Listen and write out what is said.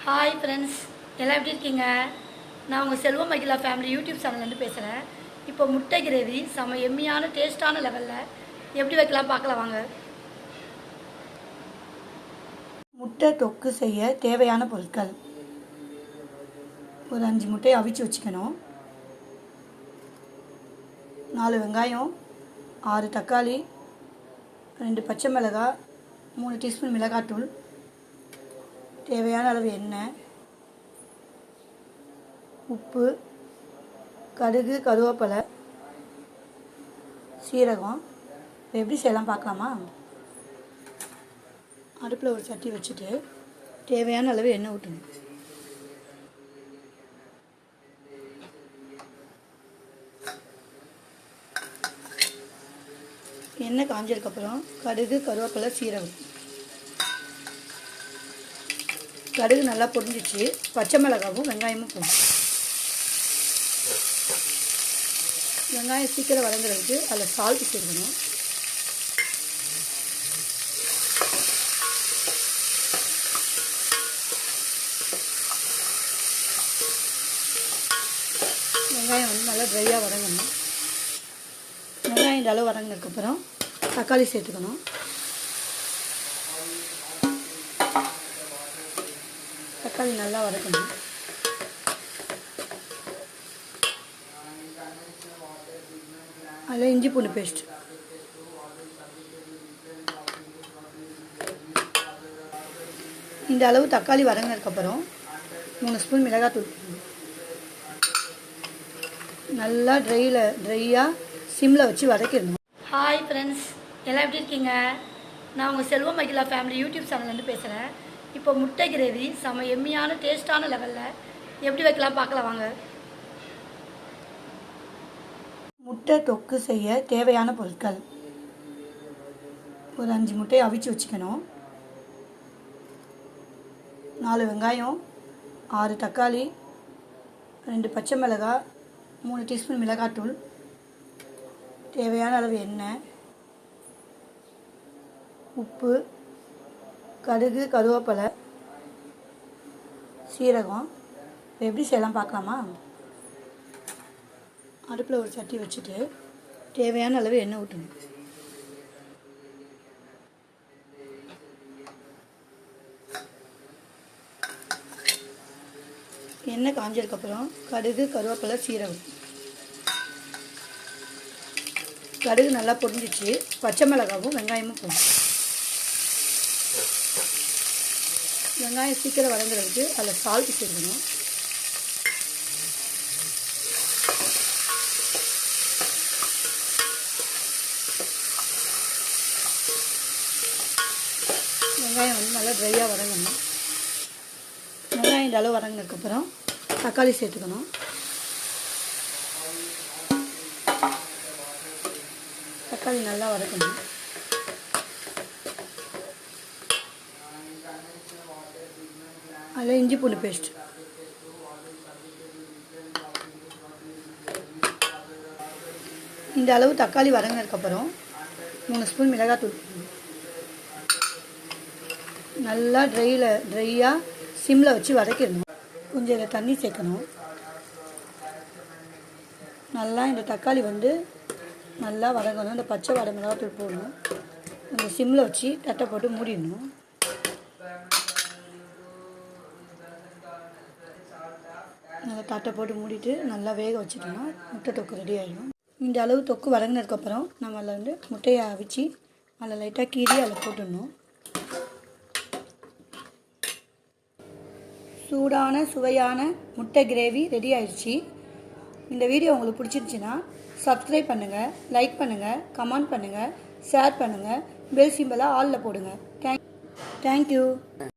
Hi friends, எல்லாம் எப்படி இருக்கீங்க? நான் உங்கள் செல்வம் மகிழா ஃபேமிலி யூடியூப் சேனல்லேருந்து பேசுகிறேன். இப்போ முட்டை கிரேவி செம்ம எம்மியான டேஸ்ட்டான லெவலில் எப்படி வைக்கலாம் பார்க்கலாம் வாங்க. முட்டை தொக்கு செய்ய தேவையான பொருட்கள்: ஒரு 5 முட்டையை அவிச்சு வச்சுக்கணும், 4 வெங்காயம், 6 தக்காளி, 2 பச்சை மிளகாய், 3 டீஸ்பூன் மிளகாத்தூள், தேவையான அளவு எண்ணெய், உப்பு, கடுகு, கருவேப்பிலை, சீரகம். எப்படி செய்யலாம் பார்க்கலாமா? அடுப்பில் ஒரு சட்டி வச்சுட்டு தேவையான அளவு எண்ணெய் ஊற்றணும். எண்ணெய் காஞ்சதுக்கப்புறம் கடுகு, கருவேப்பிலை, சீரகம். கடுகு நல்லா பொரிஞ்சிச்சு, பச்சை மிளகாவும் வெங்காயமும் போடும். வெங்காயம் சீக்கிரம் வதங்குறதுக்கு அதில் சால்ட் சேர்க்கணும். வெங்காயம் வந்து நல்லா ட்ரையாக வதங்கணும். வெங்காயம் இந்த அளவு வதங்கினதுக்கப்புறம் தக்காளி சேர்த்துக்கணும். தக்காளி நல்லா வதக்கணும். அதில் இஞ்சி பூண்டு பேஸ்ட், இந்த அளவு தக்காளி வதங்கினதுக்கப்புறம் 3 ஸ்பூன் மிளகாத்தூள் நல்லா ட்ரையாக சிம்மில் வச்சு வதக்கிடணும். ஹாய் ஃப்ரெண்ட்ஸ், எல்லாம் எப்படி இருக்கீங்க? நான் உங்கள் செல்வம் மகிழா ஃபேமிலி யூடியூப் சேனல்லேருந்து பேசுகிறேன். இப்போ முட்டை கிரேவி செம்ம எம்மியான டேஸ்ட்டான லெவலில் எப்படி வைக்கலாம் பார்க்கலாம் வாங்க. முட்டை தொக்கு செய்ய தேவையான பொருட்கள்: ஒரு 5 முட்டையை அவிச்சு வச்சுக்கணும், 4 வெங்காயம், 6 தக்காளி, 2 பச்சை மிளகாய், 3 டீஸ்பூன் மிளகாத்தூள், தேவையான அளவு எண்ணெய், உப்பு, கடுகு, கருவேப்பிலை, சீரகம். எப்படி செய்யலாம் பார்க்கலாமா? அடுப்பில் ஒரு சட்டி வச்சுட்டு தேவையான அளவு எண்ணெய் ஊற்றணும். எண்ணெய் காஞ்சதுக்கப்புறம் கடுகு, கருவேப்பிலை, சீரகம். கடுகு நல்லா பொரிஞ்சிச்சு, பச்சை மிளகாவும் வெங்காயமும் போடும். வெங்காயம் சீக்கிரம் வதங்குறதுக்கு அதில் சால்ட் சேர்க்கணும். வெங்காயம் வந்து நல்லா ட்ரையாக வதங்கணும். வெங்காயம் இந்த அளவு வதங்கினதுக்கப்புறம் தக்காளி சேர்த்துக்கணும். தக்காளி நல்லா வதக்கணும். அதில் இஞ்சி பூண்டு பேஸ்ட், இந்த அளவு தக்காளி வதங்கினதுக்கப்புறம் 3 ஸ்பூன் மிளகாத்தூள் நல்லா ட்ரையாக சிம்மில் வச்சு வதக்கிடணும். கொஞ்சம் இதில் தண்ணி சேர்க்கணும். நல்லா இந்த தக்காளி வந்து நல்லா வதங்கணும். இந்த பச்சை வடை மிளகாத்தூள் போடணும். இந்த சிம்மில் வச்சு தட்டை போட்டு மூடிடணும். நல்லா தட்டை போட்டு மூடிட்டு நல்லா வேக வச்சுட்டோம்னா முட்டை தொக்கு ரெடி ஆகிடும். இந்த அளவு தொக்கு வதங்கினதுக்கப்புறம் நம்ம அதில் வந்து முட்டையை அவிச்சு அதில் லைட்டாக கீறி அதில் போட்டுடணும். சூடான சுவையான முட்டை கிரேவி ரெடி ஆயிடுச்சு. இந்த வீடியோ உங்களுக்கு பிடிச்சிருந்துச்சின்னா சப்ஸ்கிரைப் பண்ணுங்கள், லைக் பண்ணுங்கள், கமெண்ட் பண்ணுங்கள், ஷேர் பண்ணுங்கள், பெல் சிம்பலை ஆலில் போடுங்க. தேங்க்யூ.